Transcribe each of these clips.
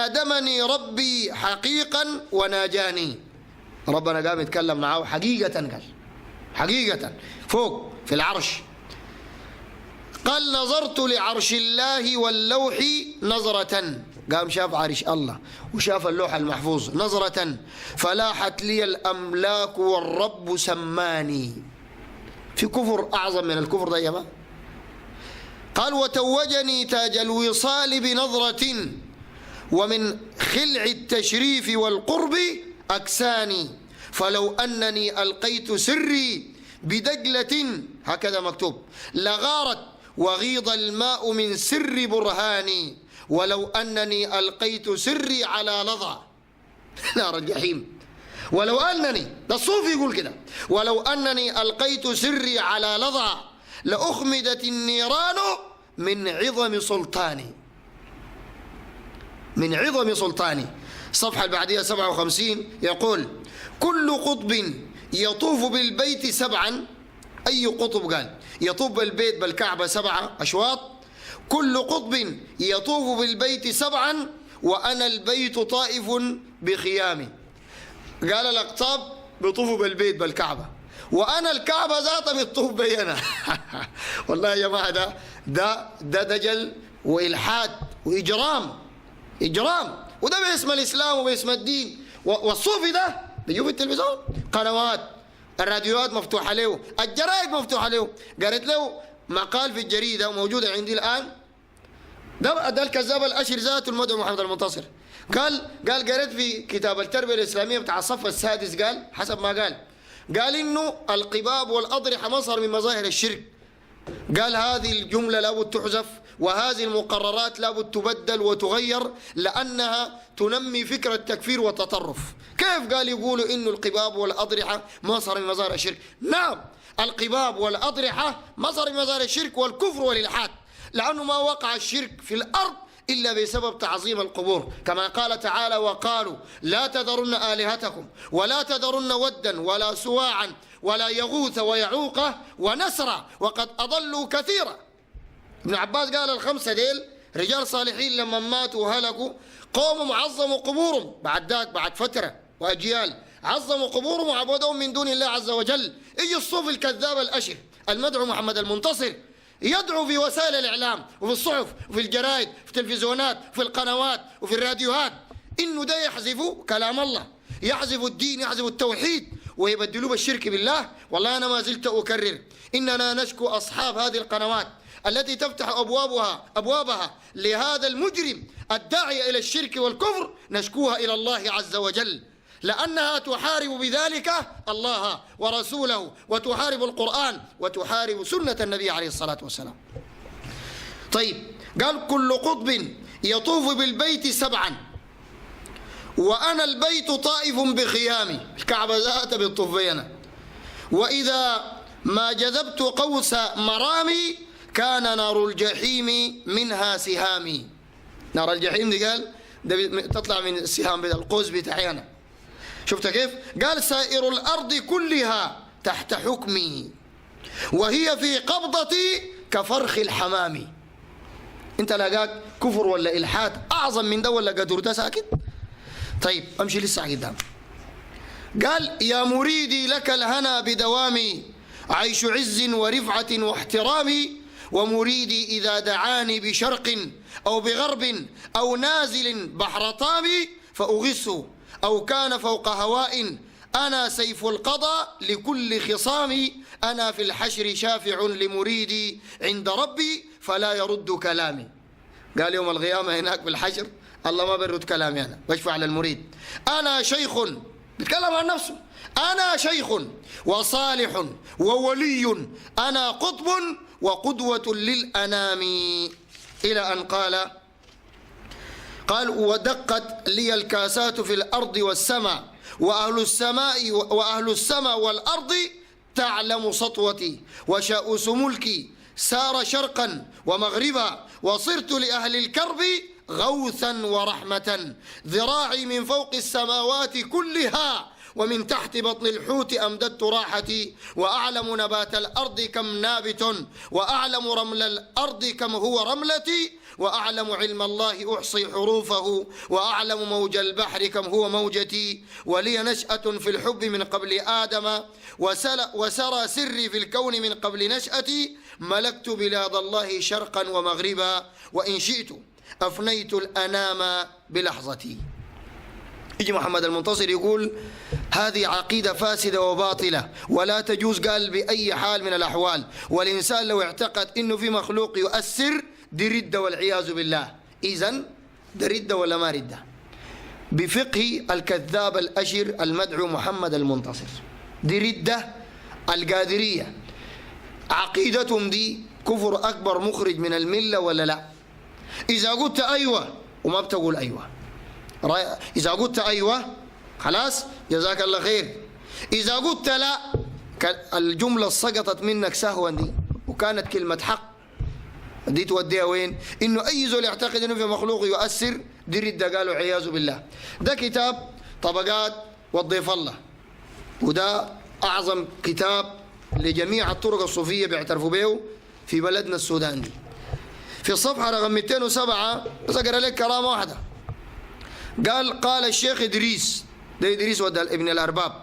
خادمني ربي حقيقا وناجاني. ربنا قام يتكلم معه حقيقة، قال حقيقة فوق في العرش. قال نظرت لعرش الله واللوح نظرة، قام شاف عرش الله وشاف اللوح المحفوظ نظرة، فلاحت لي الأملاك والرب سماني. في كفر أعظم من الكفر ده يا جماعة؟ قال وتوجني تاج الوصال بنظرة، ومن خلع التشريف والقرب أكساني، فلو أنني ألقيت سري بدجلة، هكذا مكتوب، لغارت وغيض الماء من سر برهاني، ولو أنني ألقيت سري على لظى نار الجحيم. ولو أنني، ده الصوفي يقول كده، ولو أنني ألقيت سري على لظى لأخمدت النيران من عظم سلطاني. من عظم سلطاني. الصفحة البعدية 57 يقول كل قطب يطوف بالبيت سبعا. أي قطب؟ قال يطوف بالبيت بالكعبة 7 أشواط. كل قطب يطوف بالبيت سبعا وأنا البيت طائف بخيامي. قال الأقطاب بيطوفوا بالبيت بالكعبة وأنا الكعبة ذاتها بتطوف بينا. والله يا جماعة ده دجل وإلحاد وإجرام، إجرام، وده باسم الإسلام وباسم الدين. والصوفي ده بيجوا في التلفزيون، قنوات، الراديوات مفتوحة له، الجرائد مفتوحة له. قريت له مقال في الجريدة موجودة عندي الآن، ده الكذاب الأشر ذاته المدعو محمد المنتصر. قال قريت في كتاب التربية الإسلامية بتاع الصف السادس، قال حسب ما قال إنه القباب والأضرحة مظهر من مظاهر الشرك. قال هذه الجملة لابد تحذف، وهذه المقررات لابد تبدل وتغير لأنها تنمي فكرة التكفير والتطرف. كيف قال يقولوا إنه القباب والأضرحة مظهر من مظاهر الشرك؟ نعم، القباب والأضرحة مظهر من مظاهر الشرك والكفر والإلحاد، لأنه ما وقع الشرك في الأرض إلا بسبب تعظيم القبور، كما قال تعالى وقالوا لا تذرن آلهتكم ولا تذرن ودا ولا سواعا ولا يغوث ويعوق ونسرا وقد أضلوا كثيرا. ابن عباس قال الخمسة ديل رجال صالحين لما ماتوا وهلكوا قوموا عظموا قبورهم، بعد فترة وأجيال عظموا قبورهم وعبدوهم من دون الله عز وجل. يجي الصوفي الكذاب الأشر المدعو محمد المنتصر يدعو في وسائل الإعلام وفي الصحف وفي الجرائد وفي التلفزيونات وفي القنوات وفي الراديوهات إنه ده يحذفوا كلام الله، يحذفوا الدين، يحذفوا التوحيد ويبدلوه بالشرك بالله. والله أنا ما زلت أكرر إننا نشكو أصحاب هذه القنوات التي تفتح أبوابها لهذا المجرم الداعي إلى الشرك والكفر، نشكوها إلى الله عز وجل، لأنها تحارب بذلك الله ورسوله وتحارب القرآن وتحارب سنة النبي عليه الصلاة والسلام. طيب، قال كل قطب يطوف بالبيت سبعا وأنا البيت طائف بخيامي، الكعبة ذات بالطوف بينا، وإذا ما جذبت قوس مرامي كان نار الجحيم منها سهامي. نار الجحيم دي قال ده تطلع من السهام القوس بتاعنا. شفت كيف؟ قال سائر الأرض كلها تحت حكمي وهي في قبضتي كفرخ الحمام. انت لاقاك كفر ولا إلحاد أعظم من ده ولا قدر ده ساكت؟ طيب أمشي لسه قدام. قال يا مريدي لك الهنا بدوامي عيش عز ورفعة واحترام، ومريدي إذا دعاني بشرق أو بغرب أو نازل بحر طامي فأغثه أو كان فوق هواء أنا سيف القضاء لكل خصامي، أنا في الحشر شافع لمريدي عند ربي فلا يرد كلامي. قال يوم القيامة هناك بالحشر الله ما بيرد كلامي، أنا بشفع للمريد. أنا شيخ، بيتكلم عن نفسه، أنا شيخ وصالح وولي، أنا قطب وقدوة للأنام، إلى أن قال ودقت لي الكاسات في الأرض والسماء وأهل السماء والأرض تعلم سطوتي، وشاؤس ملكي سار شرقا ومغربا، وصرت لأهل الكرب غوثا ورحمة، ذراعي من فوق السماوات كلها ومن تحت بطن الحوت أمددت راحتي، وأعلم نبات الأرض كم نابت، وأعلم رمل الأرض كم هو رملتي، وأعلم علم الله أحصي حروفه، وأعلم موج البحر كم هو موجتي، ولي نشأة في الحب من قبل آدم، وسرى سري في الكون من قبل نشأتي، ملكت بلاد الله شرقا ومغربا، وإن شئت أفنيت الأنام بلحظتي. يجي محمد المنتصر يقول هذه عقيدة فاسدة وباطلة ولا تجوز، قال بأي حال من الأحوال، والإنسان لو اعتقد إنه في مخلوق يؤثر دي ردة والعياذ بالله. إذن ده ردة ولا ما ردة؟ بفقه الكذاب الأشر المدعو محمد المنتصر دي ردة. القادرية عقيدتهم دي كفر أكبر مخرج من الملة ولا لا؟ إذا قلت أيوة وما بتقول أيوة، إذا قلت أيوة خلاص جزاك الله خير، إذا قلت لا الجملة سقطت منك سهوا دي، وكانت كلمة حق دي توديها وين؟ إنه أي زول يعتقد إنه في مخلوق يؤثر دي ردة، قالوا عياذ بالله. ده كتاب طبقات والضيف الله، وده أعظم كتاب لجميع الطرق الصوفية بيعترفوا به في بلدنا السودان دي. في الصفحة رقم 207 بس أقرأ لك كلام واحدة، قال الشيخ إدريس، ده إدريس ابن الأرباب،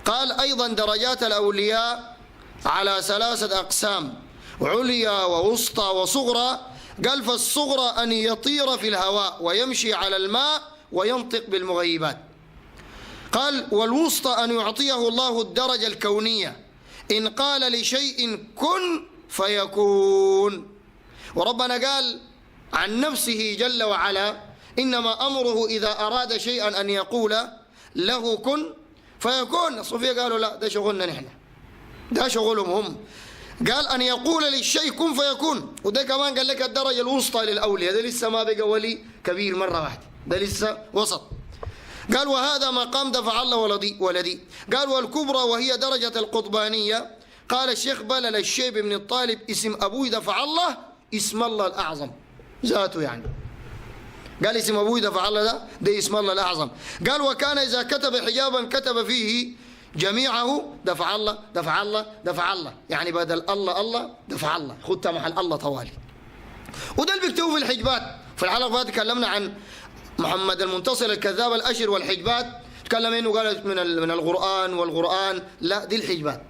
قال أيضا درجات الأولياء على 3 أقسام، عليا ووسطى وصغرى. قال فالصغرى أن يطير في الهواء ويمشي على الماء وينطق بالمغيبات. قال والوسطى أن يعطيه الله الدرجة الكونية، إن قال لشيء كن فيكون. وربنا قال عن نفسه جل وعلا إنما أمره إذا أراد شيئا أن يقول له كن فيكون. الصوفية قالوا لا ده شغلنا نحن، ده شغلهم هم. قال أن يقول للشيء كن فيكون، وده كمان قال لك الدرجة الوسطى للأولياء، ده لسه ما بقى ولي كبير مرة واحدة، ده لسه وسط. قال وهذا مقام دفع الله ولدي. قال والكبرى وهي درجة القطبانية. قال الشيخ بلل الشيب بن الطالب اسم أبوي دفع الله اسم الله الأعظم ذاته، يعني قال اسم أبوي دفع الله ده اسم الله الأعظم. قال وكان إذا كتب حجابا كتب فيه جميعه دفع الله دفع الله دفع الله، يعني بدل الله الله دفع الله، خدتها محل الله طوالي. وده اللي بيكتبوا في الحجبات. في الحلقة فاتت تكلمنا عن محمد المنتصر الكذاب الأشر والحجبات، تكلم انه قال من القرآن والقرآن، لا دي الحجبات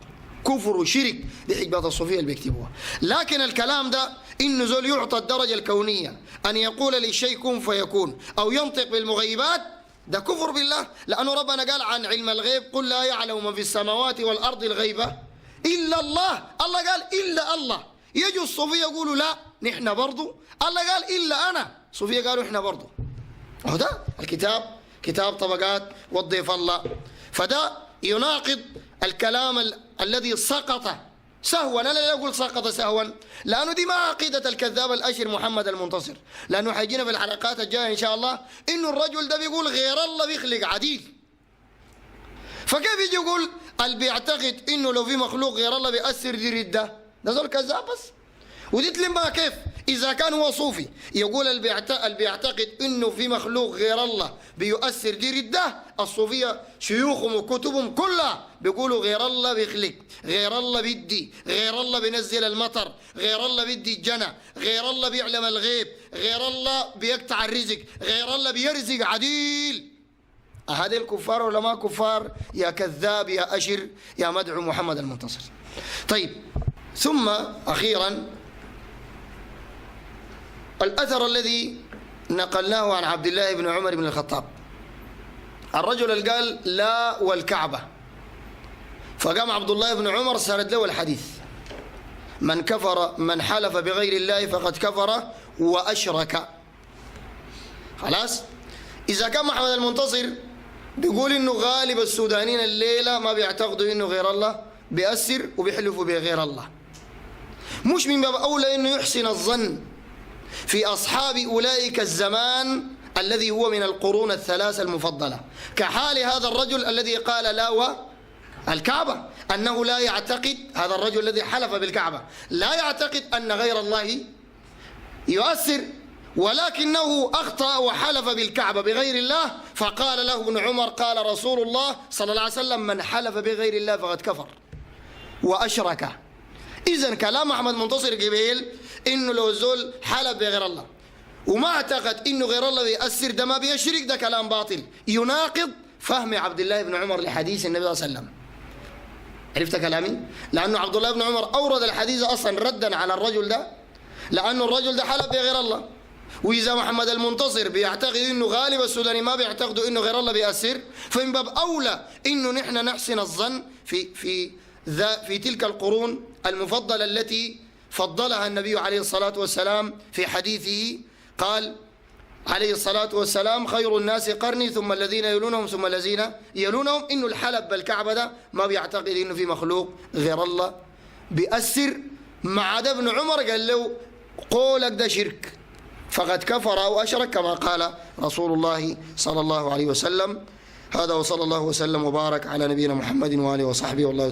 كفر وشرك، دي حجبات الصوفية اللي بيكتبوها. لكن الكلام ده انه زول يعطى الدرجة الكونية أن يقول للشيء كن فيكون أو ينطق بالمغيبات، ده كفر بالله، لأنه ربنا قال عن علم الغيب قل لا يعلم من في السماوات والأرض الغيبة إلا الله. الله قال إلا الله. يجوا الصوفية يقولوا لا نحن برضو، الله قال إلا أنا، الصوفية قالوا إحنا برضو. وده الكتاب كتاب طبقات والضيف الله. فده يناقض الكلام الذي سقط سهوا. أنا لا أقول سقط سهوا، لأنه دي ما عقيدة الكذاب الأشر محمد المنتصر، لأنه حيجينا في الحلقات الجاية إن شاء الله إنه الرجل ده بيقول غير الله بيخلق عديل. فكيف يجي يقول اللي بيعتقد إنه لو في مخلوق غير الله بيأثر دي ردة؟ ده زول كذاب بس. ودي تلمها كيف؟ إذا كان هو صوفي يقول اللي بيعتقد إنه في مخلوق غير الله بيؤثر دي ردة، الصوفية شيوخهم وكتبهم كلها بيقولوا غير الله بيخلق، غير الله بيدي، غير الله بينزل المطر، غير الله بيدي الجنة، غير الله بيعلم الغيب، غير الله بيقطع الرزق، غير الله بيرزق عديل. هذه الكفار ولا ما كفار؟ يا كذاب يا أشر يا مدعو محمد المنتصر. طيب، ثم أخيرا الأثر الذي نقلناه عن عبد الله بن عمر بن الخطاب، الرجل اللي قال لا والكعبة، فقام عبد الله بن عمر سرد له الحديث: من حلف بغير الله فقد كفر وأشرك. خلاص. إذا كان محمد المنتصر بيقول إنه غالب السودانيين الليلة ما بيعتقدوا إنه غير الله بيأثر وبيحلفوا بغير الله، مش من باب أولى إنه يحسن الظن في أصحاب أولئك الزمان الذي هو من القرون الثلاثة المفضلة، كحال هذا الرجل الذي قال لا والكعبة، أنه لا يعتقد، هذا الرجل الذي حلف بالكعبة لا يعتقد أن غير الله يؤثر، ولكنه أخطأ وحلف بالكعبة بغير الله، فقال له ابن عمر قال رسول الله صلى الله عليه وسلم من حلف بغير الله فقد كفر وأشرك. إذن كلام أحمد منتصر قبيل إنه لو زول حلف بغير الله وما اعتقد إنه غير الله بيأثر ده ما بيشرك، ده كلام باطل يناقض فهم عبد الله بن عمر لحديث النبي صلى الله عليه وسلم. عرفت كلامي؟ لأنه عبد الله بن عمر أورد الحديث أصلا ردا على الرجل ده، لأنه الرجل ده حلف بغير الله. وإذا محمد المنتصر بيعتقد إنه غالب السوداني ما بيعتقدوا إنه غير الله بيأثر، فمن باب أولى إنه نحن نحسن الظن في تلك القرون المفضلة التي فضلها النبي عليه الصلاة والسلام في حديثه. قال عليه الصلاة والسلام خير الناس قرني ثم الذين يلونهم ثم الذين يلونهم. إنه الحلف بالكعبة ده ما بيعتقد إنه في مخلوق غير الله بيأثر. مع ده ابن عمر قال له قولك ده شرك فقد كفر أو أشرك كما قال رسول الله صلى الله عليه وسلم. هذا وصلى الله وسلم وبارك على نبينا محمد وآله وصحبه والله